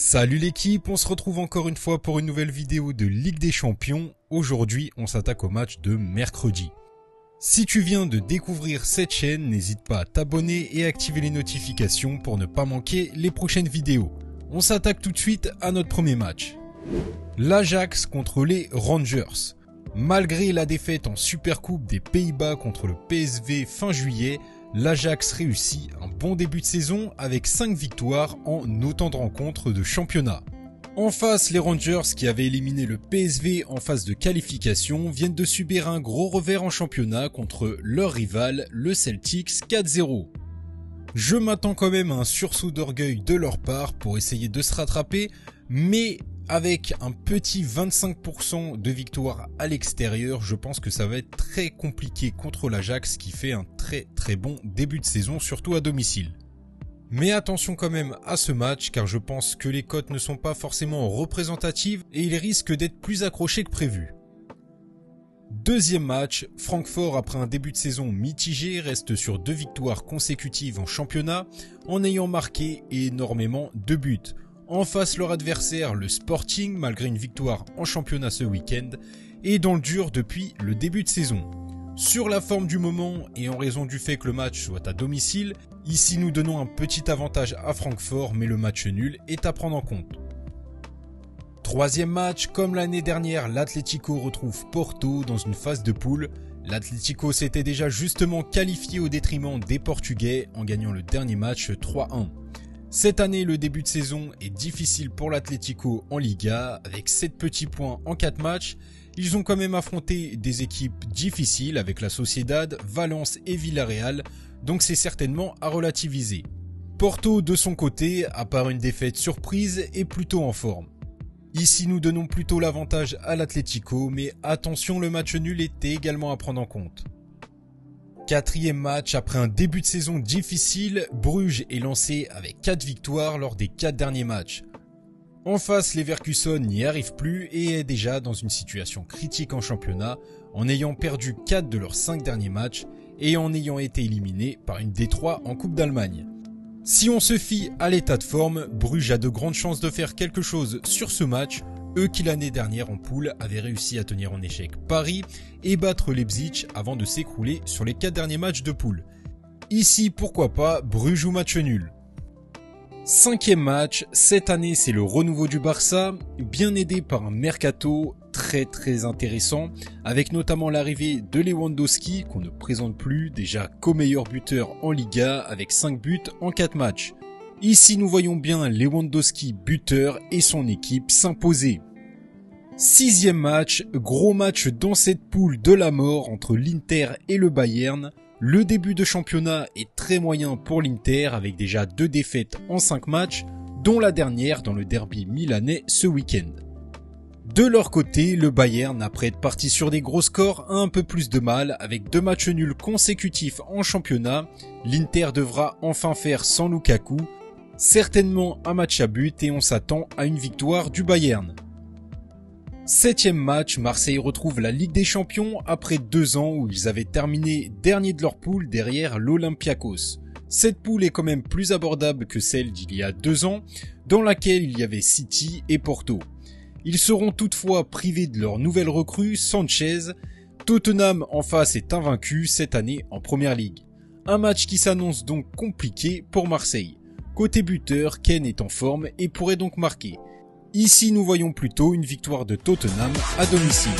Salut l'équipe, on se retrouve encore une fois pour une nouvelle vidéo de Ligue des Champions. Aujourd'hui, on s'attaque au match de mercredi. Si tu viens de découvrir cette chaîne, n'hésite pas à t'abonner et activer les notifications pour ne pas manquer les prochaines vidéos. On s'attaque tout de suite à notre premier match. L'Ajax contre les Rangers. Malgré la défaite en Supercoupe des Pays-Bas contre le PSV fin juillet, l'Ajax réussit un bon début de saison avec 5 victoires en autant de rencontres de championnat. En face, les Rangers qui avaient éliminé le PSV en phase de qualification viennent de subir un gros revers en championnat contre leur rival, le Celtics 4-0. Je m'attends quand même à un sursaut d'orgueil de leur part pour essayer de se rattraper, mais avec un petit 25% de victoire à l'extérieur, je pense que ça va être très compliqué contre l'Ajax qui fait un très bon début de saison, surtout à domicile. Mais attention quand même à ce match car je pense que les cotes ne sont pas forcément représentatives et il risque d'être plus accroché que prévu. Deuxième match, Francfort après un début de saison mitigé reste sur 2 victoires consécutives en championnat en ayant marqué énormément de buts. En face, leur adversaire, le Sporting, malgré une victoire en championnat ce week-end, est dans le dur depuis le début de saison. Sur la forme du moment et en raison du fait que le match soit à domicile, ici nous donnons un petit avantage à Francfort, mais le match nul est à prendre en compte. Troisième match, comme l'année dernière, l'Atlético retrouve Porto dans une phase de poule. L'Atlético s'était déjà justement qualifié au détriment des Portugais en gagnant le dernier match 3-1. Cette année, le début de saison est difficile pour l'Atlético en Liga, avec 7 petits points en 4 matchs. Ils ont quand même affronté des équipes difficiles avec la Sociedad, Valence et Villarreal, donc c'est certainement à relativiser. Porto, de son côté, à part une défaite surprise, est plutôt en forme. Ici, nous donnons plutôt l'avantage à l'Atlético, mais attention, le match nul était également à prendre en compte. Quatrième match, après un début de saison difficile, Bruges est lancé avec 4 victoires lors des 4 derniers matchs. En face, les Leverkusen n'y arrivent plus et est déjà dans une situation critique en championnat, en ayant perdu 4 de leurs 5 derniers matchs et en ayant été éliminé par une Détroit en Coupe d'Allemagne. Si on se fie à l'état de forme, Bruges a de grandes chances de faire quelque chose sur ce match, eux qui l'année dernière en poule avaient réussi à tenir en échec Paris et battre Leipzig avant de s'écrouler sur les 4 derniers matchs de poule. Ici, pourquoi pas, Bruges ou match nul. Cinquième match, cette année c'est le renouveau du Barça, bien aidé par un mercato très intéressant, avec notamment l'arrivée de Lewandowski qu'on ne présente plus, déjà co-meilleur buteur en Liga avec 5 buts en 4 matchs. Ici nous voyons bien Lewandowski buteur et son équipe s'imposer. Sixième match, gros match dans cette poule de la mort entre l'Inter et le Bayern. Le début de championnat est très moyen pour l'Inter avec déjà 2 défaites en 5 matchs, dont la dernière dans le derby milanais ce week-end. De leur côté, le Bayern, après être parti sur des gros scores, a un peu plus de mal avec 2 matchs nuls consécutifs en championnat. L'Inter devra enfin faire sans Lukaku, certainement un match à but et on s'attend à une victoire du Bayern. Septième match, Marseille retrouve la Ligue des Champions après 2 ans où ils avaient terminé dernier de leur poule derrière l'Olympiakos. Cette poule est quand même plus abordable que celle d'il y a 2 ans, dans laquelle il y avait City et Porto. Ils seront toutefois privés de leur nouvelle recrue, Sanchez. Tottenham en face est invaincu cette année en Première Ligue. Un match qui s'annonce donc compliqué pour Marseille. Côté buteur, Kane est en forme et pourrait donc marquer. Ici, nous voyons plutôt une victoire de Tottenham à domicile.